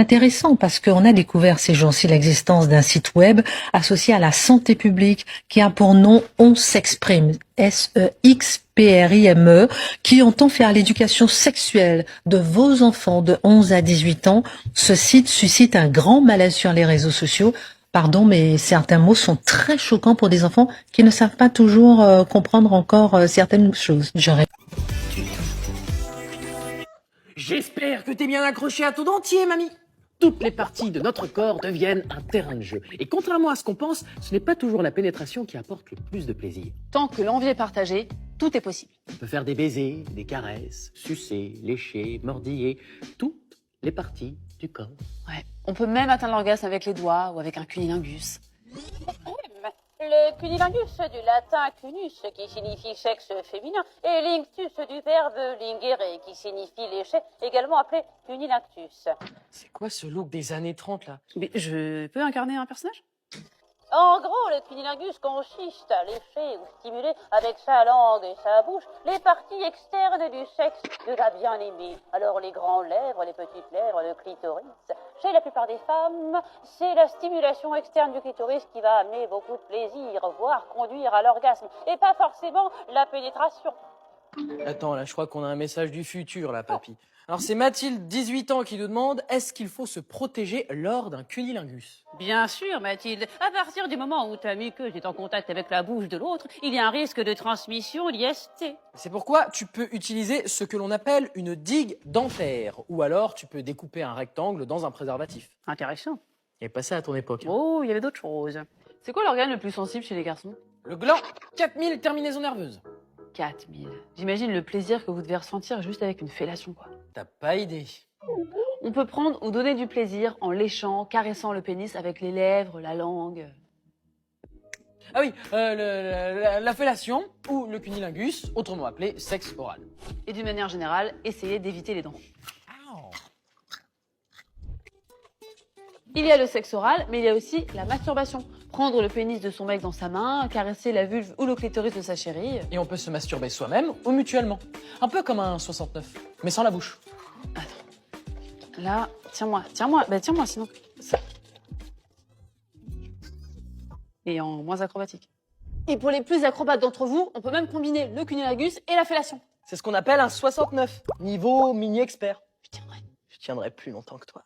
intéressant parce qu'on a découvert ces jours-ci l'existence d'un site web associé à la santé publique qui a pour nom On s'exprime, SEXPRIME, qui entend faire l'éducation sexuelle de vos enfants de 11 à 18 ans. Ce site suscite un grand malaise sur les réseaux sociaux. Pardon, mais certains mots sont très choquants pour des enfants qui ne savent pas toujours comprendre encore certaines choses. J'espère que t'es bien accroché à ton dentier, mamie. Toutes les parties de notre corps deviennent un terrain de jeu. Et contrairement à ce qu'on pense, ce n'est pas toujours la pénétration qui apporte le plus de plaisir. Tant que l'envie est partagée, tout est possible. On peut faire des baisers, des caresses, sucer, lécher, mordiller, toutes les parties du corps. Ouais. On peut même atteindre l'orgasme avec les doigts ou avec un cunilingus. Le cunilingus du latin cunus qui signifie sexe féminin et linctus du verbe lingere qui signifie lécher, également appelé cunilinctus. C'est quoi ce look des années 30 là? Mais je peux incarner un personnage? En gros, le cunilingus consiste à lécher ou stimuler avec sa langue et sa bouche les parties externes du sexe de la bien-aimée. Alors les grandes lèvres, les petites lèvres, le clitoris. Chez la plupart des femmes, c'est la stimulation externe du clitoris qui va amener beaucoup de plaisir, voire conduire à l'orgasme, et pas forcément la pénétration. Attends, là, je crois qu'on a un message du futur, là, papy. Alors, c'est Mathilde, 18 ans, qui nous demande, est-ce qu'il faut se protéger lors d'un cunilingus? Bien sûr, Mathilde. À partir du moment où ta muqueuse est en contact avec la bouche de l'autre, il y a un risque de transmission d'IST. C'est pourquoi tu peux utiliser ce que l'on appelle une digue dentaire. Ou alors, tu peux découper un rectangle dans un préservatif. Intéressant. Il est passé à ton époque. Hein. Oh, il y avait d'autres choses. C'est quoi l'organe le plus sensible chez les garçons? Le gland, 4000 terminaisons nerveuses. 4000. J'imagine le plaisir que vous devez ressentir juste avec une fellation, quoi. T'as pas idée. On peut prendre ou donner du plaisir en léchant, caressant le pénis avec les lèvres, la langue. Ah oui, la fellation ou le cunilingus, autrement appelé sexe oral. Et d'une manière générale, essayez d'éviter les dents. Il y a le sexe oral, mais il y a aussi la masturbation. Prendre le pénis de son mec dans sa main, caresser la vulve ou le clitoris de sa chérie. Et on peut se masturber soi-même ou mutuellement. Un peu comme un 69, mais sans la bouche. Attends. Là, tiens-moi. Bah tiens-moi sinon. Ça. Et en moins acrobatique. Et pour les plus acrobates d'entre vous, on peut même combiner le cunilingus et la fellation. C'est ce qu'on appelle un 69, niveau mini-expert. Je tiendrai plus longtemps que toi.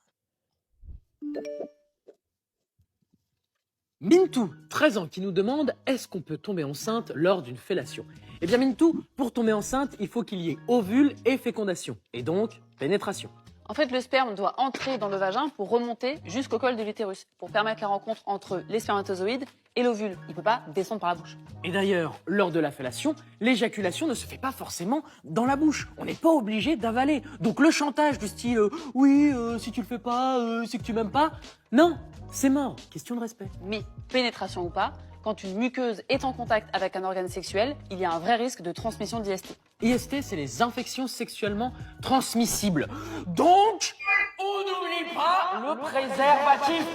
Mintou, 13 ans, qui nous demande est-ce qu'on peut tomber enceinte lors d'une fellation? Eh bien Mintou, pour tomber enceinte, il faut qu'il y ait ovule et fécondation, et donc pénétration. En fait, le sperme doit entrer dans le vagin pour remonter jusqu'au col de l'utérus, pour permettre la rencontre entre les spermatozoïdes et l'ovule. Il ne peut pas descendre par la bouche. Et d'ailleurs, lors de la fellation, l'éjaculation ne se fait pas forcément dans la bouche. On n'est pas obligé d'avaler. Donc le chantage du style oui, si tu le fais pas, c'est que tu m'aimes pas. Non, c'est mort. Question de respect. Mais, pénétration ou pas, quand une muqueuse est en contact avec un organe sexuel, il y a un vrai risque de transmission d'IST. IST, c'est les infections sexuellement transmissibles. Donc, on n'oublie pas le préservatif.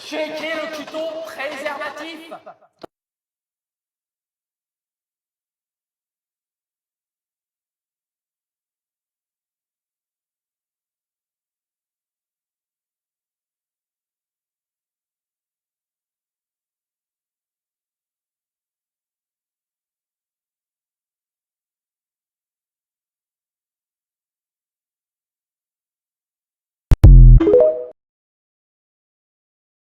Checkez le tuto préservatif.